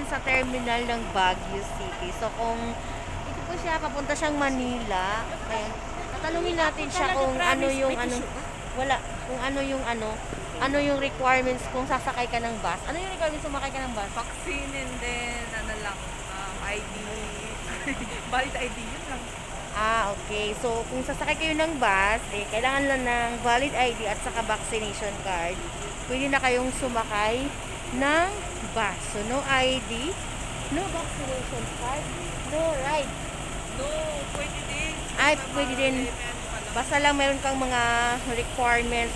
Sa terminal ng Baguio City. So kung dito po siya, papunta siyang Manila. Ayan. Tatanungin natin siya kung ano yung ano yung requirements kung sasakay ka ng bus. Ano yung requirements kung sumakay ka ng bus? Vaccine and then ID. Valid ID yun lang. Okay. So kung sasakay kayo ng bus, kailangan lang ng valid ID at saka vaccination card. Pwede na kayong sumakay ng bus. So, no ID, no vaccination card, no ride. No, pwede din. Ay, pwede din. Basta lang meron kang mga requirements,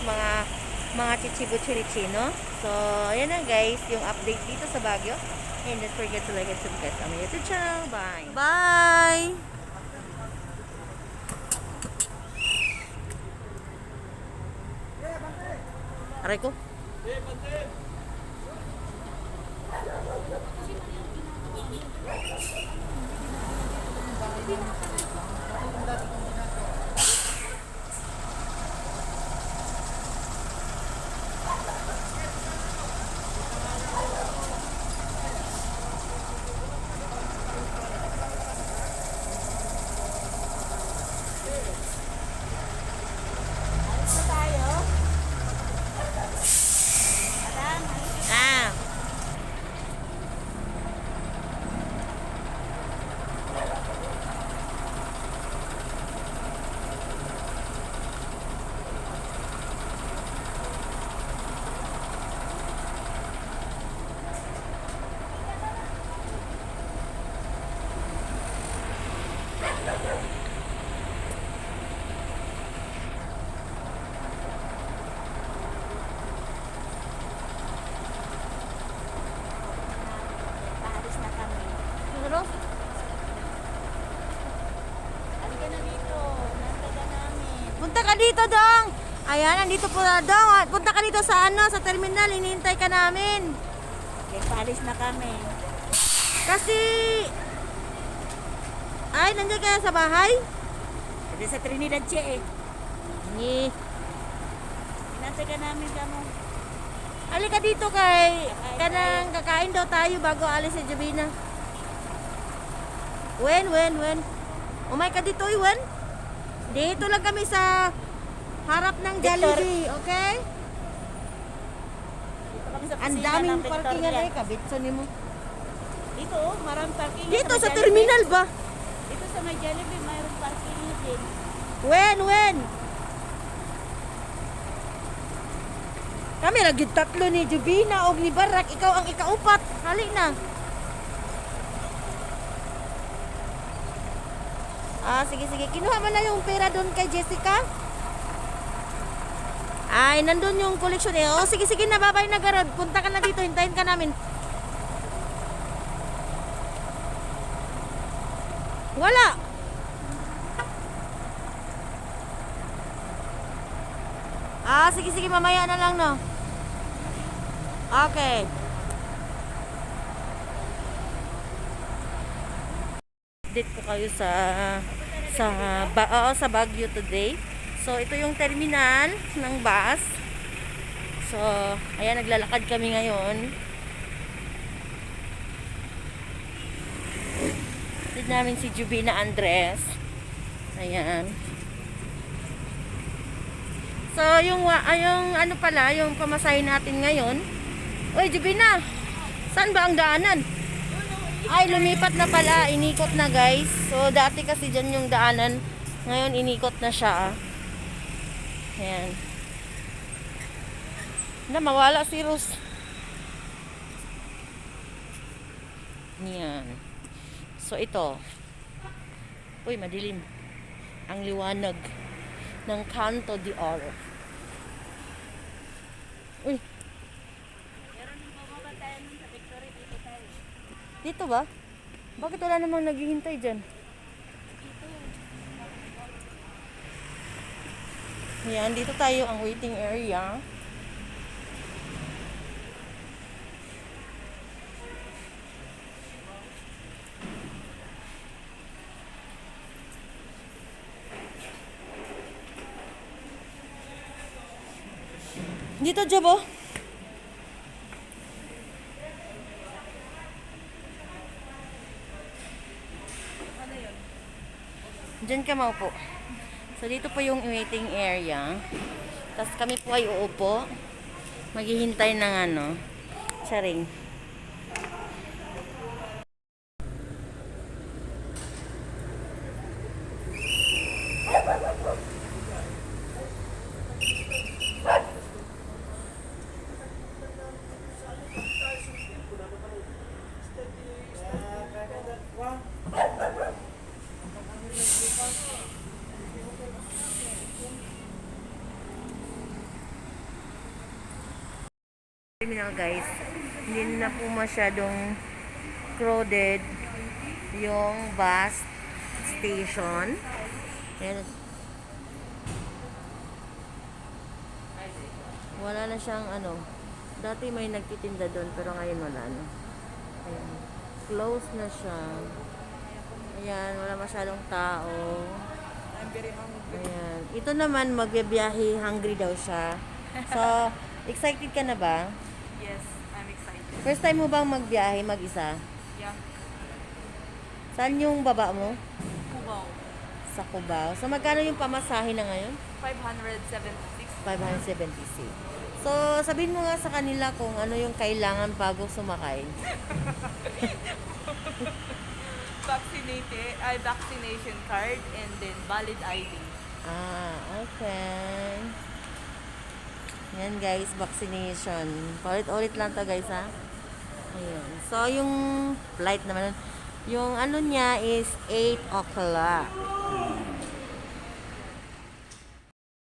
mga chichibu-chinichi, no? So, ayan na guys, yung update dito sa Baguio. And don't forget to like and subscribe sa aming YouTube channel. Bye! Bye! Aray ko. Punta ka dito, Dong. Ayan, nandito po na, Dong. Punta ka dito sa sa terminal. Hinihintay ka namin. Okay, paalis na kami. Kasi ay, nandiyan ka sa bahay? Kasi sa Trinidad siya eh. Ni. Hinantay ka namin kamo. Halika dito kay kanang kakain daw tayo bago alis si Jabina. When? Umay ka dito, Iwan? Dito lang kami sa harap ng Jollibee, okay? Dito kami sa Ang kusina daming ng parking Victoria. nga kabitso nimo. Dito oh, maraming parking. Dito sa may terminal ba? Jollibee. Dito sa may Jollibee, mayroong parking din. When? Kami naging tatlo ni Jubina o ni Barak. Ikaw ang ikaupat. Hali na. Sige. Kinuha mo na yung pera doon kay Jessica? Ay, nandun yung collection eh. Sige na, babay na garod. Punta ka na dito, hintayin ka namin. Wala. Sige, mamaya na lang, no? Okay. Update ko kayo sa Baguio today. So, ito yung terminal ng bus. So, ayan, naglalakad kami ngayon. Tignan namin si Jubina Andres. Ayan. So, yung ano pala, yung pamasahe natin ngayon. Uy, Jubina! Saan ba ang daanan? Ay, lumipat na pala. Inikot na, guys. So, dati kasi dyan yung daanan. Ngayon, inikot na siya. Ayan. Mawala si Rose. Ayan. So, ito. Uy, madilim. Ang liwanag ng Canto de Oro. Uy. Meron yung bumaba tayo nun sa Victoria, dito tayo. Dito ba? Bakit wala namang naghihintay dyan? Ayan, dito tayo ang waiting area. Dito, Jabo. Ano yun? Diyan ka maupo. So, dito po yung waiting area. Tapos kami po ay uupo. Maghihintay ng ano, charing. Terminal guys, hindi na po masyadong crowded yung bus station. Ayan. Wala na siyang ano, dati may nagtitinda doon pero ngayon wala na. Ayan. Close na siya. Ayan, wala masyadong tao. I'm very hungry. Ayan. Ito naman magbibiyahe, hungry daw siya. So, excited ka na ba? Yes, I'm excited. First time mo bang magbiyahe mag-isa? Yeah. Saan yung baba mo? Cubao. Sa Cubao. So, magkano yung pamasahe na ngayon? 576. 576. So, sabihin mo nga sa kanila kung ano yung kailangan bago sumakay. Vaccination card and then valid ID. Ah, okay. Yan guys, vaccination. Paulit-ulit lang to guys ha. Ayun. So, yung flight naman, yung ano niya is 8 o'clock.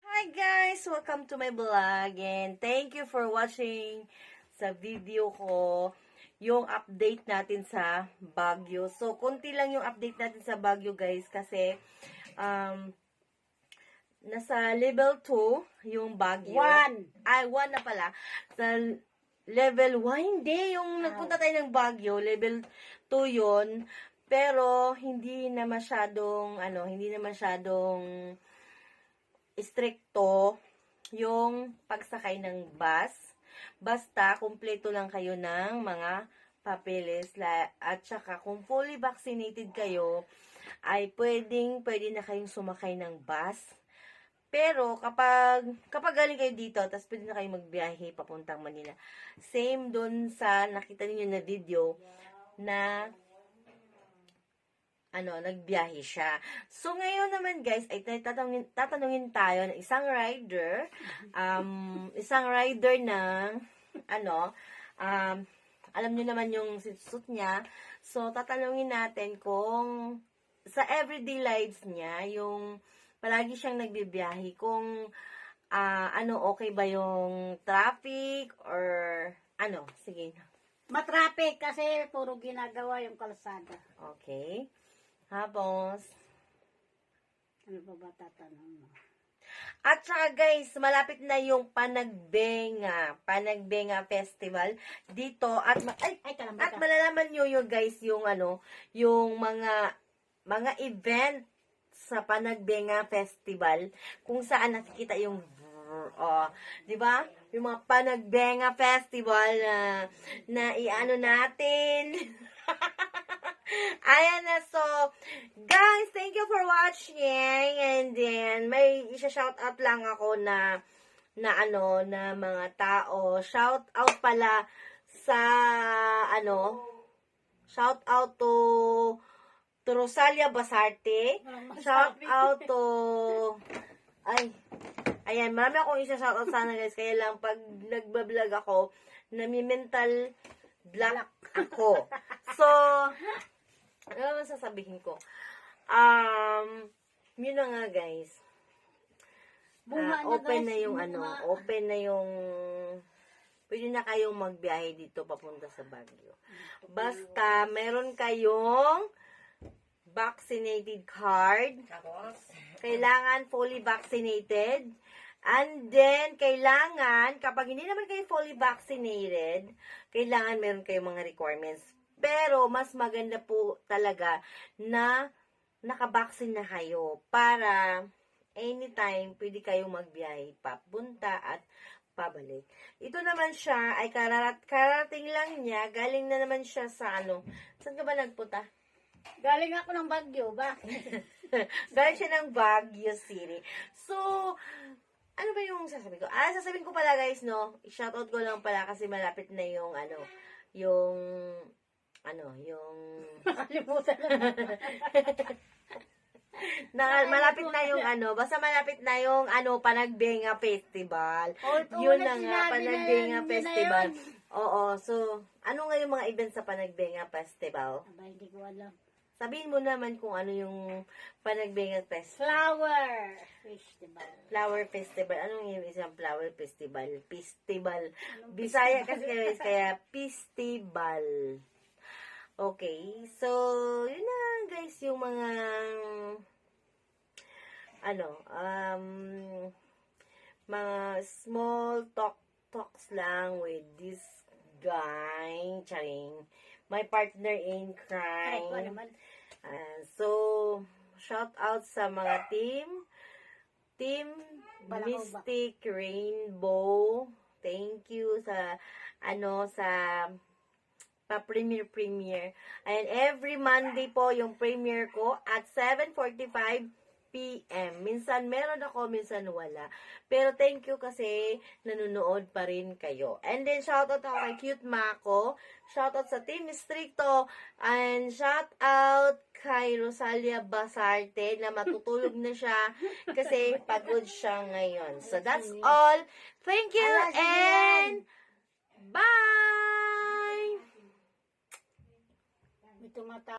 Hi guys! Welcome to my vlog and thank you for watching sa video ko yung update natin sa Baguio. So, konti lang yung update natin sa Baguio guys kasi nasa level 2 yung Baguio. 1. Ay, 1 na pala. Sa level 1, hindi. Yung nagpunta tayo ng Baguio, level 2 yun. Pero, hindi na masyadong stricto yung pagsakay ng bus. Basta, kumpleto lang kayo ng mga papeles. At saka, kung fully vaccinated kayo, ay pwede na kayong sumakay ng bus. Pero, kapag galing kayo dito, tapos pwede na kayong magbiyahe papuntang Manila. Same dun sa nakita niyo na video na nagbiyahe siya. So, ngayon naman guys, ay tatanungin tayo ng isang rider. Isang rider ng, alam niyo naman yung suit niya. So, tatanungin natin kung sa everyday lives niya, yung palagi siyang nagbibiyahe, kung okay ba yung traffic or sige. Matraffic kasi puro ginagawa yung kalsada. Okay. Tapos, Ano pa ba tatanong mo? at saka guys, malapit na yung Panagbenga Festival dito at Kalambata. malalaman nyo yung guys yung yung mga event sa Panagbenga Festival kung saan nakikita yung di ba? Yung mga Panagbenga Festival na iano natin. Ayan na. So, guys, thank you for watching. And then, may isa-shout out lang ako na mga tao. Shout out pala sa, shout out to Rosalia Basarte. Shout out to, ayan, marami akong isa-shout out sana guys. Kaya lang, pag nagbablog ako, nami-mental block ako. So, ano naman sasabihin ko? Yun na nga guys. Bunga niya, Open guys, na yung bunga. open na yung pwede na kayong magbiyahe dito papunta sa Baguio. Basta, meron kayong vaccinated card. Kailangan fully vaccinated. And then, kailangan, kapag hindi naman kayo fully vaccinated, kailangan meron kayong mga requirements. Pero, mas maganda po talaga na nakabaksin na kayo para anytime pwede kayong magbiyahe papunta at pabalik. Ito naman siya ay karating lang niya. Galing na naman siya sa saan ka ba nagpunta? Galing ako ng Bagyo ba? Galing siya ng Baguio City. So, ano ba yung sasabihin ko? Sasabihin ko pala guys, no? I-shoutout ko lang pala kasi malapit na yung Nakalimutan na. malapit na yung basta malapit na yung Panagbenga Festival. Yun na nga, Panagbenga Festival. Oo, so, ano nga yung mga events sa Panagbenga Festival? Aba, hindi ko alam. Sabihin mo naman kung ano yung Panagbenga Festival. Flower Festival. Flower Festival. Anong yung isang flower festival? Festival. Bisaya kasi guys, kaya festival. Okay, so, yun na guys, yung mga mga small talks lang with this guy, charing, my partner in Ay, ko crime. naman. So, shout out sa mga Team Balakobak. Mystic Rainbow. Thank you sa pa-premiere. And every Monday po yung premiere ko at 7:45 p.m. Minsan meron ako, minsan wala. Pero thank you kasi nanonood pa rin kayo. And then shoutout ako kay Cute Mako, shoutout sa Team Stricto, and shoutout kay Rosalia Basarte na matutulog na siya kasi pagod siya ngayon. So that's all. Thank you and bye! May tumata